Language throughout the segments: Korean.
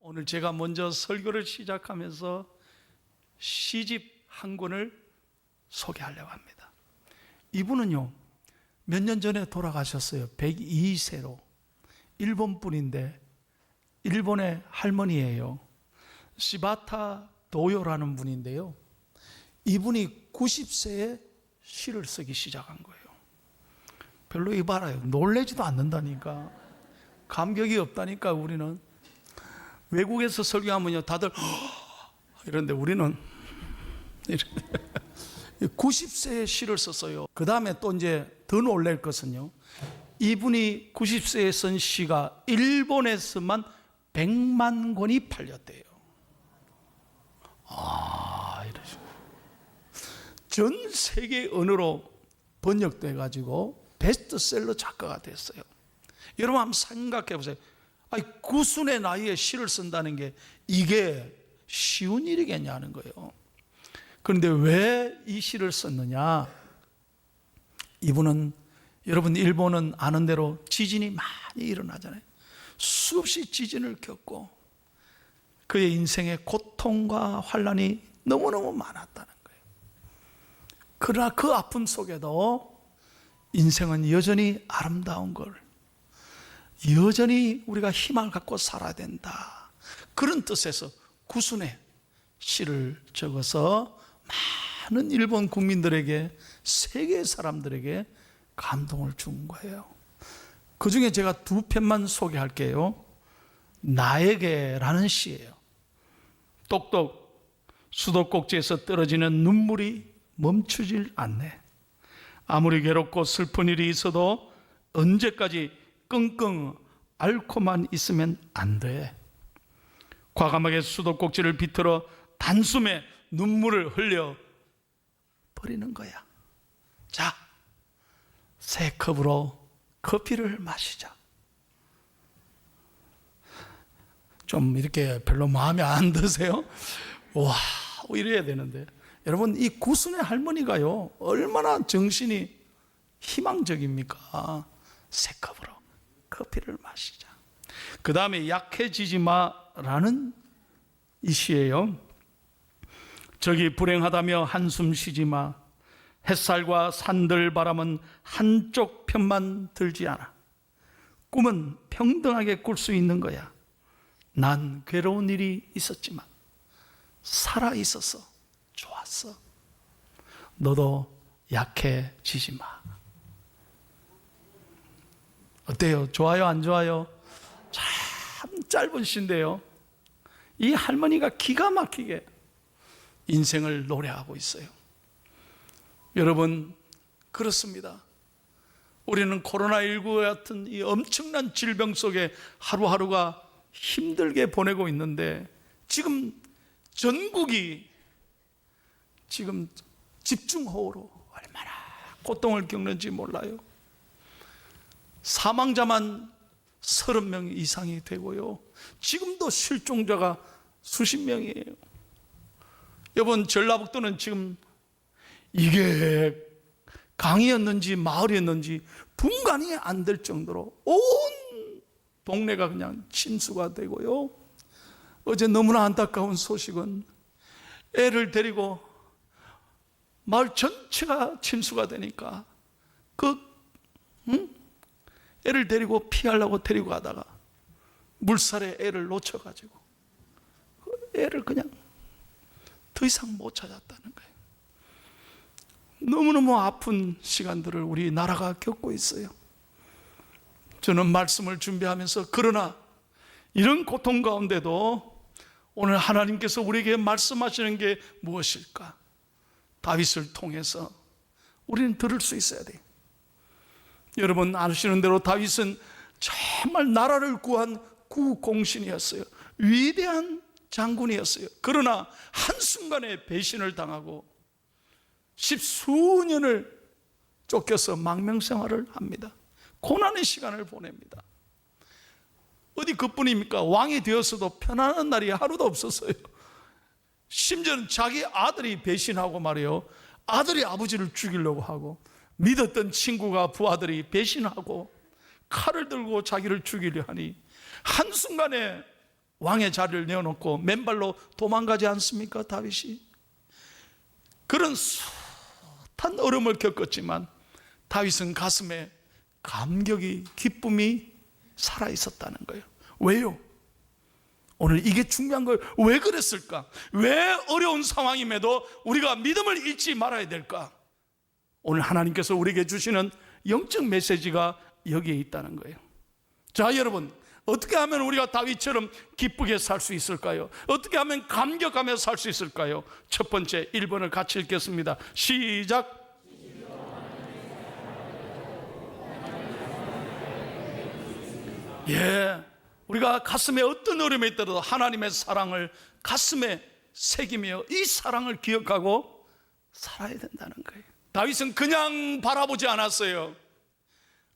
오늘 제가 먼저 설교를 시작하면서 시집 한 권을 소개하려고 합니다. 이분은요, 몇 년 전에 돌아가셨어요. 102세로. 일본 분인데 일본의 할머니예요. 시바타 도요라는 분인데요, 이분이 90세에 시를 쓰기 시작한 거예요. 별로 이봐라요, 놀래지도 않는다니까. 감격이 없다니까. 우리는 외국에서 설교하면요 다들 이런데 우리는 90세에 시를 썼어요. 그 다음에 또 이제 더 놀랄 것은요, 이분이 90세에 쓴 시가 일본에서만 100만 권이 팔렸대요. 이러시고 전 세계 언어로 번역돼 가지고 베스트셀러 작가가 됐어요. 여러분 한번 생각해 보세요. 구순의 나이에 시를 쓴다는 게 이게 쉬운 일이겠냐는 거예요. 그런데 왜 이 시를 썼느냐? 이분은, 여러분 일본은 아는 대로 지진이 많이 일어나잖아요. 수없이 지진을 겪고 그의 인생에 고통과 환난이 너무너무 많았다는 거예요. 그러나 그 아픔 속에도 인생은 여전히 아름다운 걸, 여전히 우리가 희망을 갖고 살아야 된다, 그런 뜻에서 구순의 시를 적어서 많은 일본 국민들에게, 세계 사람들에게 감동을 준 거예요. 그 중에 제가 두 편만 소개할게요. 나에게라는 시예요. 똑똑 수도꼭지에서 떨어지는 눈물이 멈추질 않네. 아무리 괴롭고 슬픈 일이 있어도 언제까지 끙끙 앓고만 있으면 안 돼. 과감하게 수도꼭지를 비틀어 단숨에 눈물을 흘려 버리는 거야. 자, 새 컵으로 커피를 마시자. 좀 이렇게 별로 마음에 안 드세요? 와, 이래야 되는데. 여러분, 이 구순의 할머니가요, 얼마나 정신이 희망적입니까? 새 컵으로 커피를 마시자. 그 다음에 약해지지 마라는 이 시예요. 저기 불행하다며 한숨 쉬지 마. 햇살과 산들 바람은 한쪽 편만 들지 않아. 꿈은 평등하게 꿀 수 있는 거야. 난 괴로운 일이 있었지만 살아 있어서 좋았어. 너도 약해지지 마. 어때요? 좋아요, 안 좋아요? 참 짧은 시인데요, 이 할머니가 기가 막히게 인생을 노래하고 있어요. 여러분, 그렇습니다. 우리는 코로나19 같은 이 엄청난 질병 속에 하루하루가 힘들게 보내고 있는데, 지금 전국이 지금 집중호우로 얼마나 고통을 겪는지 몰라요. 사망자만 30명 이상이 되고요, 지금도 실종자가 수십 명이에요. 여러분, 전라북도는 지금 이게 강이었는지 마을이었는지 분간이 안 될 정도로 온 동네가 그냥 침수가 되고요. 어제 너무나 안타까운 소식은 애를 데리고 마을 전체가 침수가 되니까 애를 데리고 피하려고 데리고 가다가 물살에 애를 놓쳐가지고 애를 그냥 더 이상 못 찾았다는 거예요. 너무너무 아픈 시간들을 우리나라가 겪고 있어요. 저는 말씀을 준비하면서, 그러나 이런 고통 가운데도 오늘 하나님께서 우리에게 말씀하시는 게 무엇일까? 다윗을 통해서 우리는 들을 수 있어야 돼요. 여러분 아시는 대로 다윗은 정말 나라를 구한 구공신이었어요. 위대한 장군이었어요. 그러나 한순간에 배신을 당하고 십수년을 쫓겨서 망명생활을 합니다. 고난의 시간을 보냅니다. 어디 그뿐입니까? 왕이 되었어도 편안한 날이 하루도 없었어요. 심지어는 자기 아들이 배신하고 말이요, 아들이 아버지를 죽이려고 하고, 믿었던 친구가 부하들이 배신하고 칼을 들고 자기를 죽이려 하니 한순간에 왕의 자리를 내어놓고 맨발로 도망가지 않습니까? 다윗이. 그런 숱한 어려움을 겪었지만 다윗은 가슴에 감격이, 기쁨이 살아있었다는 거예요. 왜요? 오늘 이게 중요한 거예요. 왜 그랬을까? 왜 어려운 상황임에도 우리가 믿음을 잃지 말아야 될까? 오늘 하나님께서 우리에게 주시는 영적 메시지가 여기에 있다는 거예요. 자, 여러분, 어떻게 하면 우리가 다윗처럼 기쁘게 살 수 있을까요? 어떻게 하면 감격하며 살 수 있을까요? 첫 번째 1번을 같이 읽겠습니다. 시작. 예, 우리가 가슴에 어떤 어려움이 있더라도 하나님의 사랑을 가슴에 새기며 이 사랑을 기억하고 살아야 된다는 거예요. 다윗은 그냥 바라보지 않았어요.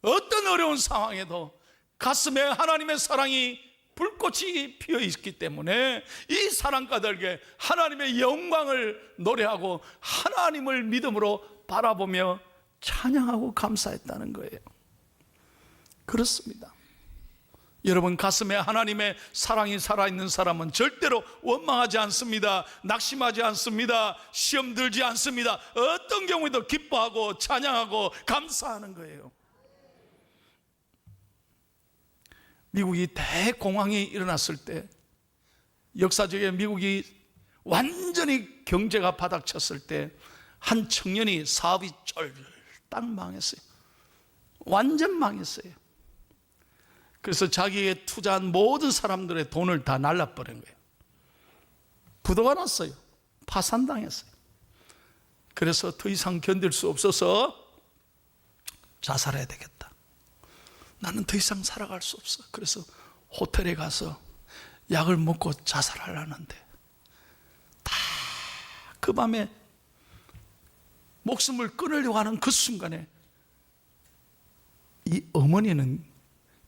어떤 어려운 상황에도 가슴에 하나님의 사랑이 불꽃이 피어 있기 때문에 이 사랑가들에게 하나님의 영광을 노래하고 하나님을 믿음으로 바라보며 찬양하고 감사했다는 거예요. 그렇습니다. 여러분, 가슴에 하나님의 사랑이 살아있는 사람은 절대로 원망하지 않습니다. 낙심하지 않습니다. 시험 들지 않습니다. 어떤 경우에도 기뻐하고 찬양하고 감사하는 거예요. 미국이 대공황이 일어났을 때, 역사적인 미국이 완전히 경제가 바닥쳤을 때 한 청년이 사업이 쫄딱 망했어요. 완전 망했어요. 그래서 자기의 투자한 모든 사람들의 돈을 다 날라버린 거예요. 부도가 났어요. 파산당했어요. 그래서 더 이상 견딜 수 없어서 자살해야 되겠다. 나는 더 이상 살아갈 수 없어. 그래서 호텔에 가서 약을 먹고 자살하려는데 다 그 밤에 목숨을 끊으려고 하는 그 순간에 이 어머니는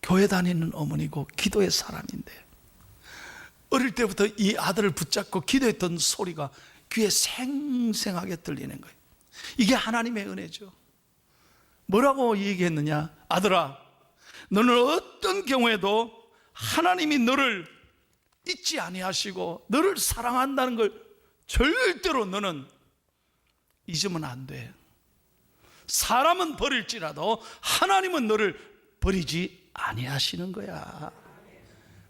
교회 다니는 어머니고 기도의 사람인데 어릴 때부터 이 아들을 붙잡고 기도했던 소리가 귀에 생생하게 들리는 거예요. 이게 하나님의 은혜죠. 뭐라고 얘기했느냐? 아들아, 너는 어떤 경우에도 하나님이 너를 잊지 아니하시고 너를 사랑한다는 걸 절대로 너는 잊으면 안 돼. 사람은 버릴지라도 하나님은 너를 버리지 아니하시는 거야.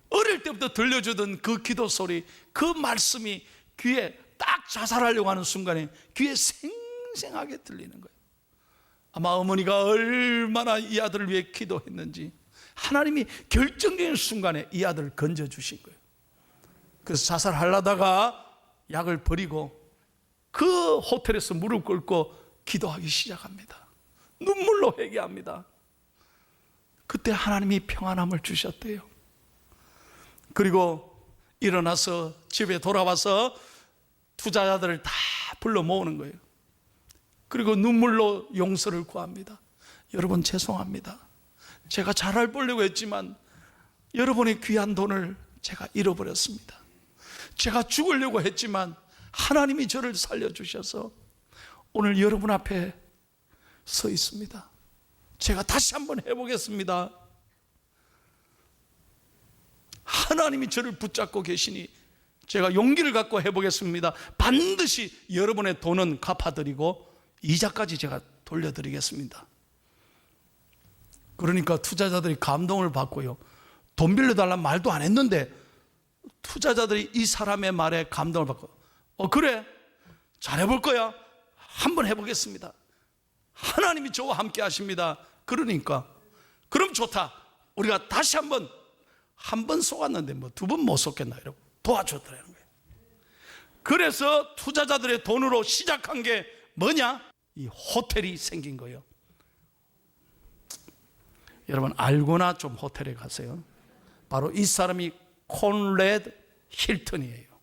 어릴 때부터 들려주던 그 기도 소리, 그 말씀이 귀에 딱 자살하려고 하는 순간에 귀에 생생하게 들리는 거예요. 아마 어머니가 얼마나 이 아들을 위해 기도했는지 하나님이 결정적인 순간에 이 아들을 건져주신 거예요. 그래서 자살하려다가 약을 버리고 그 호텔에서 무릎 꿇고 기도하기 시작합니다. 눈물로 회개합니다. 그때 하나님이 평안함을 주셨대요. 그리고 일어나서 집에 돌아와서 투자자들을 다 불러 모으는 거예요. 그리고 눈물로 용서를 구합니다. 여러분, 죄송합니다. 제가 잘할 보려고 했지만 여러분의 귀한 돈을 제가 잃어버렸습니다. 제가 죽으려고 했지만 하나님이 저를 살려주셔서 오늘 여러분 앞에 서 있습니다. 제가 다시 한번 해보겠습니다. 하나님이 저를 붙잡고 계시니 제가 용기를 갖고 해보겠습니다. 반드시 여러분의 돈은 갚아드리고 이자까지 제가 돌려드리겠습니다. 그러니까 투자자들이 감동을 받고요, 돈 빌려달라는 말도 안 했는데 투자자들이 이 사람의 말에 감동을 받고 그래, 잘해볼 거야, 한번 해보겠습니다. 하나님이 저와 함께 하십니다. 그러니까 그럼 좋다, 우리가 다시 한 번 속았는데 뭐 두 번 못 속겠나 이러고 도와줬더라는 거예요. 그래서 투자자들의 돈으로 시작한 게 뭐냐? 이 호텔이 생긴 거예요. 여러분, 알고나 좀 호텔에 가세요. 바로 이 사람이 콘래드 힐튼이에요.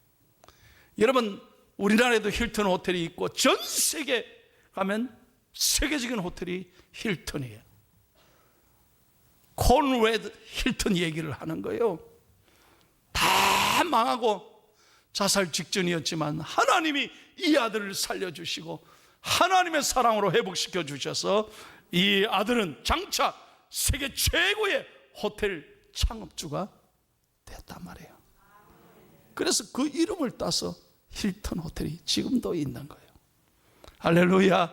여러분, 우리나라에도 힐튼 호텔이 있고 전 세계 가면 세계적인 호텔이 힐튼이에요. 콘래드 힐튼 얘기를 하는 거예요. 다 망하고 자살 직전이었지만 하나님이 이 아들을 살려주시고 하나님의 사랑으로 회복시켜 주셔서 이 아들은 장차 세계 최고의 호텔 창업주가 됐단 말이에요. 그래서 그 이름을 따서 힐튼 호텔이 지금도 있는 거예요. 할렐루야.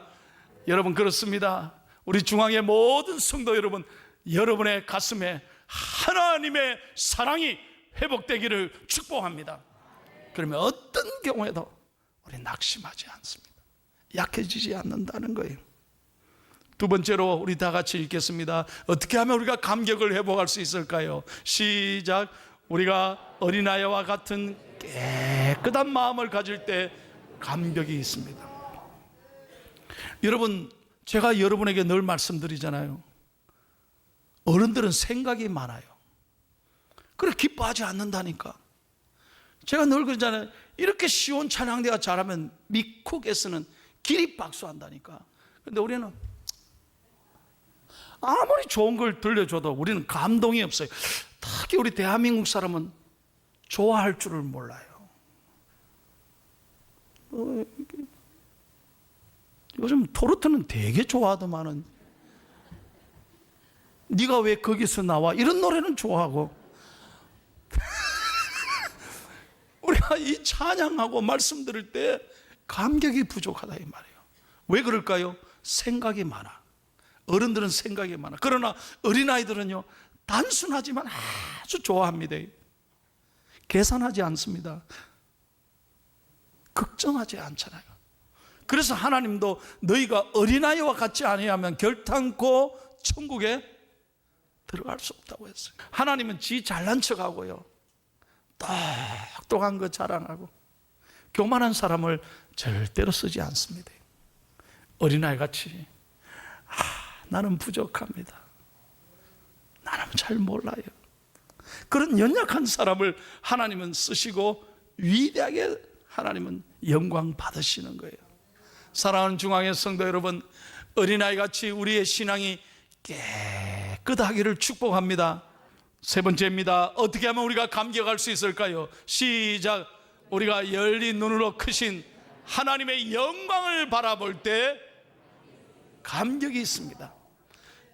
여러분, 그렇습니다. 우리 중앙의 모든 성도 여러분, 여러분의 가슴에 하나님의 사랑이 회복되기를 축복합니다. 그러면 어떤 경우에도 우리 낙심하지 않습니다. 약해지지 않는다는 거예요. 두 번째로 우리 다 같이 읽겠습니다. 어떻게 하면 우리가 감격을 회복할 수 있을까요? 시작. 우리가 어린아이와 같은 깨끗한 마음을 가질 때 감격이 있습니다. 여러분, 제가 여러분에게 늘 말씀드리잖아요. 어른들은 생각이 많아요. 그래 기뻐하지 않는다니까. 제가 늘 그러잖아요. 이렇게 쉬운 찬양대가 잘하면 미국에서는 기립박수한다니까. 그런데 우리는 아무리 좋은 걸 들려줘도 우리는 감동이 없어요. 특히 우리 대한민국 사람은 좋아할 줄을 몰라요. 요즘 토르트는 되게 좋아하더만은 네가 왜 거기서 나와? 이런 노래는 좋아하고 우리가 이 찬양하고 말씀 들을 때 감격이 부족하다 이 말이에요. 왜 그럴까요? 생각이 많아. 어른들은 생각이 많아. 그러나 어린아이들은요, 단순하지만 아주 좋아합니다. 계산하지 않습니다. 걱정하지 않잖아요. 그래서 하나님도 너희가 어린아이와 같지 아니하면 결탄코 천국에 들어갈 수 없다고 했어요. 하나님은 지 잘난 척하고요, 똑똑한 거 자랑하고 교만한 사람을 절대로 쓰지 않습니다. 어린아이 같이 나는 부족합니다, 나는 잘 몰라요, 그런 연약한 사람을 하나님은 쓰시고 위대하게 하나님은 영광 받으시는 거예요. 사랑하는 중앙의 성도 여러분, 어린아이같이 우리의 신앙이 깨끗하기를 축복합니다. 세 번째입니다. 어떻게 하면 우리가 감격할 수 있을까요? 시작. 우리가 열린 눈으로 크신 하나님의 영광을 바라볼 때 감격이 있습니다.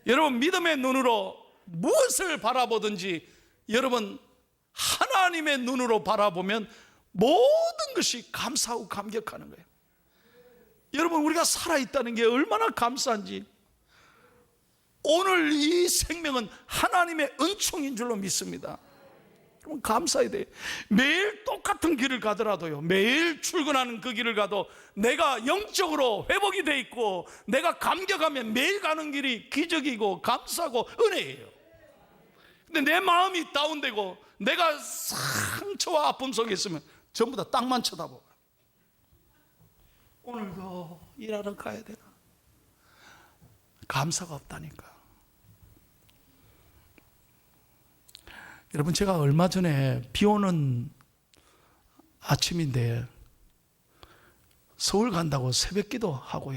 여러분, 믿음의 눈으로 무엇을 바라보든지 여러분 하나님의 눈으로 바라보면 모든 것이 감사하고 감격하는 거예요. 여러분, 우리가 살아있다는 게 얼마나 감사한지, 오늘 이 생명은 하나님의 은총인 줄로 믿습니다. 그럼 감사해야 돼요. 매일 똑같은 길을 가더라도요, 매일 출근하는 그 길을 가도 내가 영적으로 회복이 돼 있고 내가 감격하면 매일 가는 길이 기적이고 감사고 은혜예요. 근데 내 마음이 다운되고 내가 상처와 아픔 속에 있으면 전부 다 땅만 쳐다보고, 오늘도 일하러 가야 되나, 감사가 없다니까. 여러분, 제가 얼마 전에 비 오는 아침인데 서울 간다고 새벽기도 하고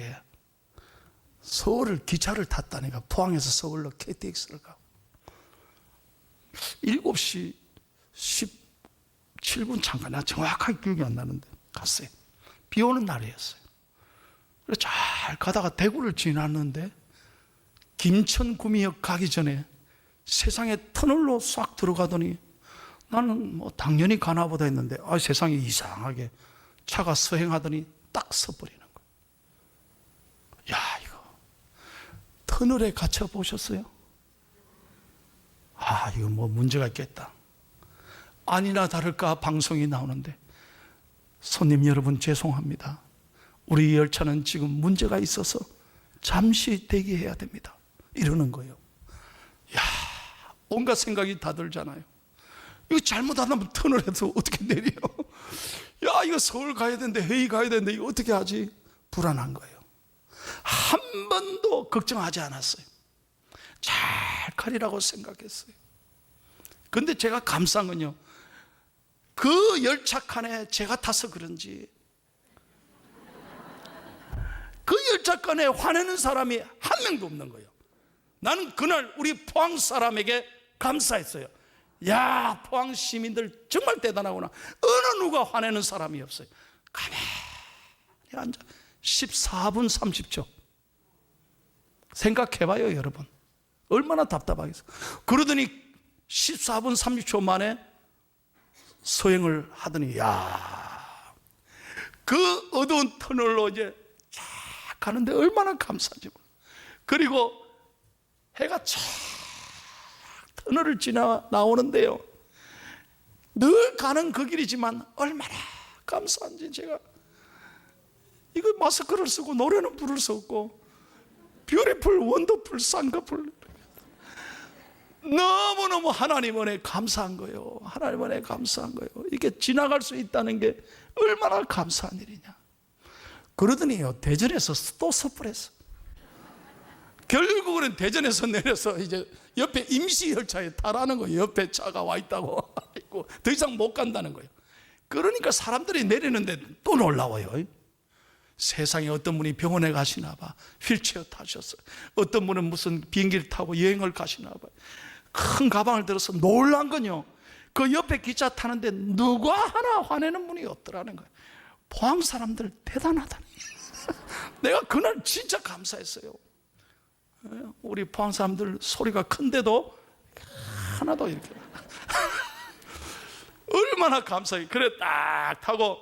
서울을 기차를 탔다니까. 포항에서 서울로 KTX를 가고 7시 17분 잠깐, 나 정확하게 기억이 안 나는데 갔어요. 비 오는 날이었어요. 그래서 잘 가다가 대구를 지났는데 김천구미역 가기 전에 세상에 터널로 싹 들어가더니 나는 뭐 당연히 가나 보다 했는데 세상에 이상하게 차가 서행하더니 딱 서버리는 거예요. 야, 이거 터널에 갇혀 보셨어요? 이거 뭐 문제가 있겠다. 아니나 다를까 방송이 나오는데, 손님 여러분 죄송합니다, 우리 열차는 지금 문제가 있어서 잠시 대기해야 됩니다, 이러는 거예요. 야, 온갖 생각이 다 들잖아요. 이거 잘못 안 하면 터널에서 어떻게 내려? 야, 이거 서울 가야 되는데, 회의 가야 되는데 이거 어떻게 하지? 불안한 거예요. 한 번도 걱정하지 않았어요. 잘 가리라고 생각했어요. 근데 제가 감사한 건요, 그 열차 칸에 제가 타서 그런지 그 열차 칸에 화내는 사람이 한 명도 없는 거예요. 나는 그날 우리 포항 사람에게 감사했어요. 야, 포항 시민들 정말 대단하구나. 어느 누가 화내는 사람이 없어요. 가만히 앉아 14분 30초 생각해봐요, 여러분. 얼마나 답답하겠어요. 그러더니 14분 30초 만에 서행을 하더니 그 어두운 터널로 이제 쫙 가는데 얼마나 감사하지. 그리고 해가 쫙 터널을 지나 나오는데요, 늘 가는 그 길이지만 얼마나 감사한지. 제가 이거 마스크를 쓰고 노래는 부를 수 없고, 뷰티풀, 원더풀, 쌍꺼풀, 너무너무 하나님 은혜 감사한 거예요. 하나님 은혜 감사한 거예요. 이게 지나갈 수 있다는 게 얼마나 감사한 일이냐. 그러더니요, 대전에서 또 섣불했어. 결국은 대전에서 내려서 이제 옆에 임시 열차에 타라는 거예요. 옆에 차가 와 있다고. 더 이상 못 간다는 거예요. 그러니까 사람들이 내리는데 또 놀라워요. 세상에 어떤 분이 병원에 가시나 봐, 휠체어 타셨어요. 어떤 분은 무슨 비행기를 타고 여행을 가시나 봐. 큰 가방을 들어서 놀란 건요, 그 옆에 기차 타는데 누가 하나 화내는 분이 없더라는 거예요. 포항 사람들 대단하다니. 내가 그날 진짜 감사했어요. 우리 포항 사람들 소리가 큰데도 하나도 이렇게 얼마나 감사해. 그래 딱 타고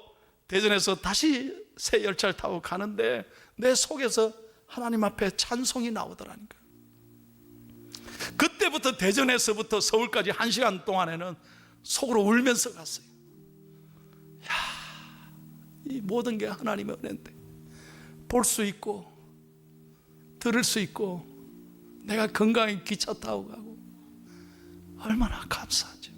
대전에서 다시 새 열차를 타고 가는데 내 속에서 하나님 앞에 찬송이 나오더라니까. 그때부터 대전에서부터 서울까지 1시간 동안에는 속으로 울면서 갔어요. 이 모든 게 하나님의 은혜인데, 볼 수 있고 들을 수 있고 내가 건강히 기차 타고 가고 얼마나 감사하죠.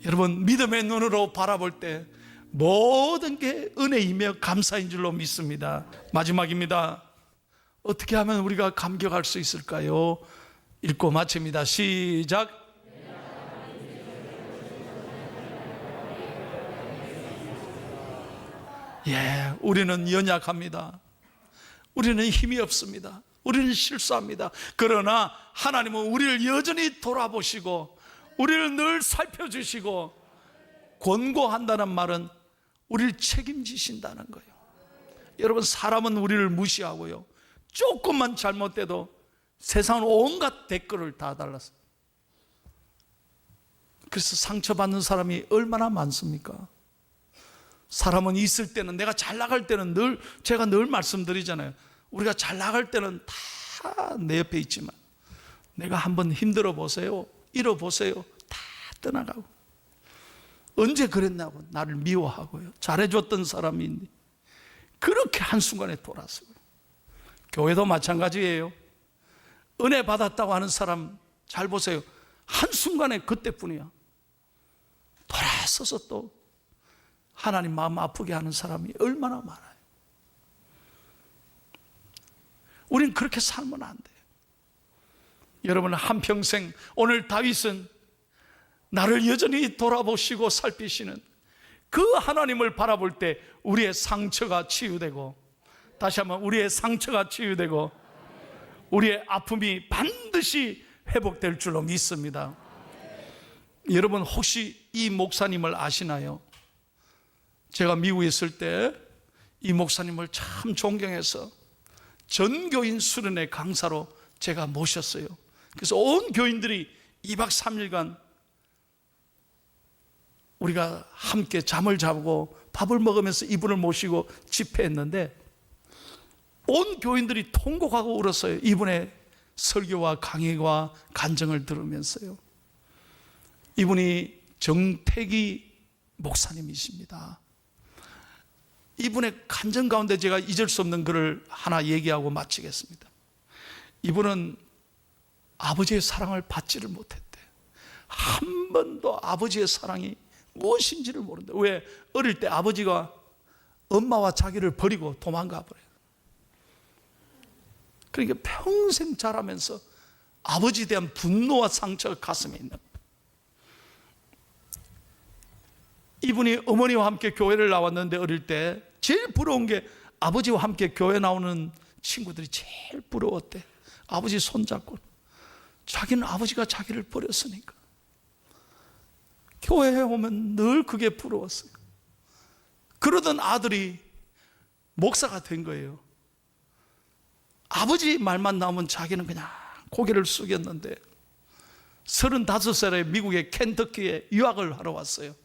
여러분, 믿음의 눈으로 바라볼 때 모든 게 은혜이며 감사인 줄로 믿습니다. 마지막입니다. 어떻게 하면 우리가 감격할 수 있을까요? 읽고 마칩니다. 시작. 우리는 연약합니다. 우리는 힘이 없습니다. 우리는 실수합니다. 그러나 하나님은 우리를 여전히 돌아보시고 우리를 늘 살펴주시고 권고한다는 말은 우리를 책임지신다는 거예요. 여러분, 사람은 우리를 무시하고요, 조금만 잘못돼도 세상은 온갖 댓글을 다 달랐어요. 그래서 상처받는 사람이 얼마나 많습니까? 사람은 있을 때는, 내가 잘 나갈 때는 제가 늘 말씀드리잖아요. 우리가 잘 나갈 때는 다 내 옆에 있지만 내가 한번 힘들어 보세요, 잃어 보세요, 다 떠나가고. 언제 그랬냐고 나를 미워하고요, 잘해줬던 사람이 있니? 그렇게 한순간에 돌아서고요. 교회도 마찬가지예요. 은혜 받았다고 하는 사람 잘 보세요. 한순간에 그때뿐이야. 돌아서서 또 하나님 마음 아프게 하는 사람이 얼마나 많아요. 우린 그렇게 살면 안 돼요. 여러분, 한평생, 오늘 다윗은 나를 여전히 돌아보시고 살피시는 그 하나님을 바라볼 때 우리의 상처가 치유되고, 다시 한번 우리의 상처가 치유되고 우리의 아픔이 반드시 회복될 줄로 믿습니다. 여러분, 혹시 이 목사님을 아시나요? 제가 미국에 있을 때 이 목사님을 참 존경해서 전교인 수련회 강사로 제가 모셨어요. 그래서 온 교인들이 2박 3일간 우리가 함께 잠을 자고 밥을 먹으면서 이분을 모시고 집회했는데 온 교인들이 통곡하고 울었어요. 이분의 설교와 강의와 간증을 들으면서요. 이분이 정택이 목사님이십니다. 이분의 간증 가운데 제가 잊을 수 없는 글을 하나 얘기하고 마치겠습니다. 이분은 아버지의 사랑을 받지를 못했대. 한 번도 아버지의 사랑이 무엇인지를 모른다. 왜? 어릴 때 아버지가 엄마와 자기를 버리고 도망가 버려요. 그러니까 평생 자라면서 아버지에 대한 분노와 상처가 가슴에 있는 거예요. 이분이 어머니와 함께 교회를 나왔는데 어릴 때 제일 부러운 게 아버지와 함께 교회 나오는 친구들이 제일 부러웠대. 아버지 손잡고. 자기는 아버지가 자기를 버렸으니까 교회에 오면 늘 그게 부러웠어요. 그러던 아들이 목사가 된 거예요. 아버지 말만 나오면 자기는 그냥 고개를 숙였는데 35살에 미국의 켄터키에 유학을 하러 왔어요.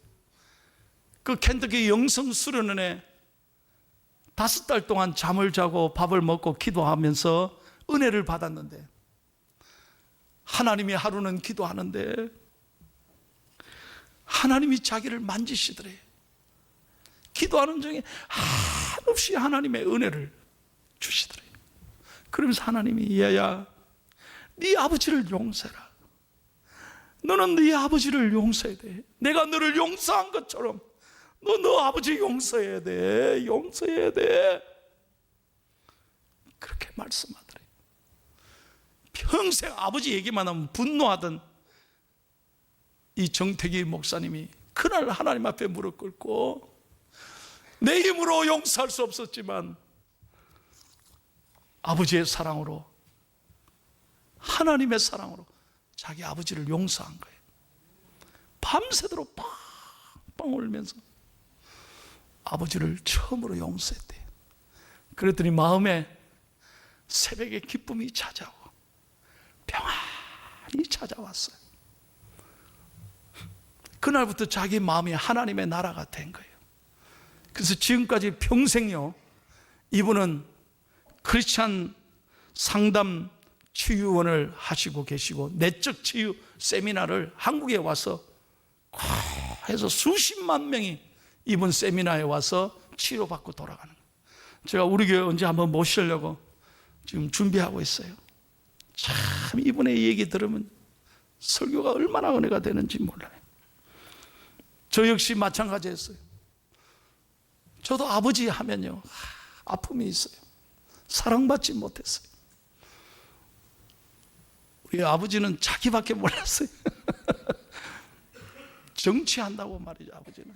그 켄터키 영성 수련원에 5달 동안 잠을 자고 밥을 먹고 기도하면서 은혜를 받았는데, 하나님이 하루는 기도하는데 하나님이 자기를 만지시더래요. 기도하는 중에 한없이 하나님의 은혜를 주시더래요. 그러면서 하나님이, 얘야, 네 아버지를 용서해라. 너는 네 아버지를 용서해야 돼. 내가 너를 용서한 것처럼 너 아버지 용서해야 돼. 용서해야 돼. 그렇게 말씀하더래요. 평생 아버지 얘기만 하면 분노하던 이 정태기 목사님이 그날 하나님 앞에 무릎 꿇고, 내 힘으로 용서할 수 없었지만 아버지의 사랑으로, 하나님의 사랑으로 자기 아버지를 용서한 거예요. 밤새도록 팡팡 울면서 아버지를 처음으로 용서했대요. 그랬더니 마음에 새벽에 기쁨이 찾아오고 평안이 찾아왔어요. 그날부터 자기 마음이 하나님의 나라가 된 거예요. 그래서 지금까지 평생요, 이분은 크리스찬 상담 치유원을 하시고 계시고, 내적 치유 세미나를 한국에 와서 해서 수십만 명이 이분 세미나에 와서 치료받고 돌아가는 거예요. 제가 우리 교회 언제 한번 모시려고 지금 준비하고 있어요. 참 이분의 얘기 들으면 설교가 얼마나 은혜가 되는지 몰라요. 저 역시 마찬가지였어요. 저도 아버지 하면요, 아픔이 있어요. 사랑받지 못했어요. 우리 아버지는 자기밖에 몰랐어요. 정치한다고 말이죠. 아버지는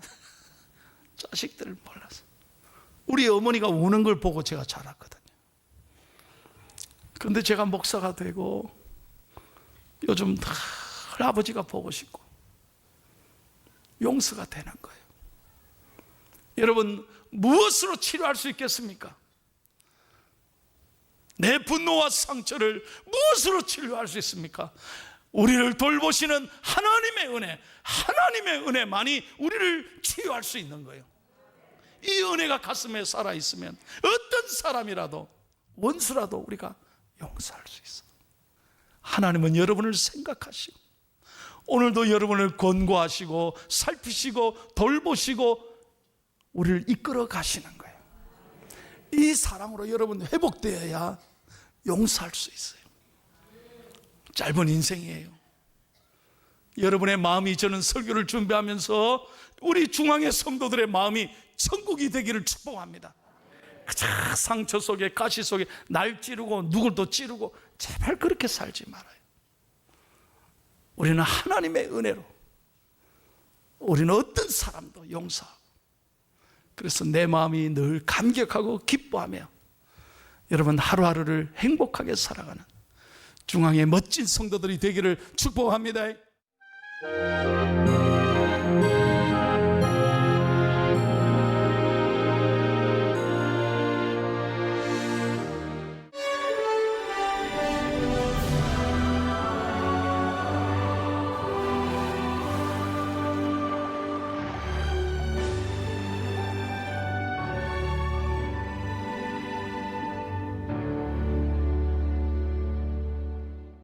자식들을 몰랐어요. 우리 어머니가 우는 걸 보고 제가 자랐거든요. 그런데 제가 목사가 되고 요즘 늘 아버지가 보고 싶고 용서가 되는 거예요. 여러분, 무엇으로 치료할 수 있겠습니까? 내 분노와 상처를 무엇으로 치료할 수 있습니까? 우리를 돌보시는 하나님의 은혜, 하나님의 은혜만이 우리를 치유할 수 있는 거예요. 이 은혜가 가슴에 살아있으면 어떤 사람이라도, 원수라도 우리가 용서할 수 있어요. 하나님은 여러분을 생각하시고 오늘도 여러분을 권고하시고 살피시고 돌보시고 우리를 이끌어 가시는 거예요. 이 사랑으로 여러분 회복되어야 용서할 수 있어요. 짧은 인생이에요. 여러분의 마음이, 저는 설교를 준비하면서 우리 중앙의 성도들의 마음이 천국이 되기를 축복합니다. 상처 속에, 가시 속에 날 찌르고 누굴 또 찌르고, 제발 그렇게 살지 말아요. 우리는 하나님의 은혜로 우리는 어떤 사람도 용서하고, 그래서 내 마음이 늘 감격하고 기뻐하며 여러분 하루하루를 행복하게 살아가는 중앙의 멋진 성도들이 되기를 축복합니다.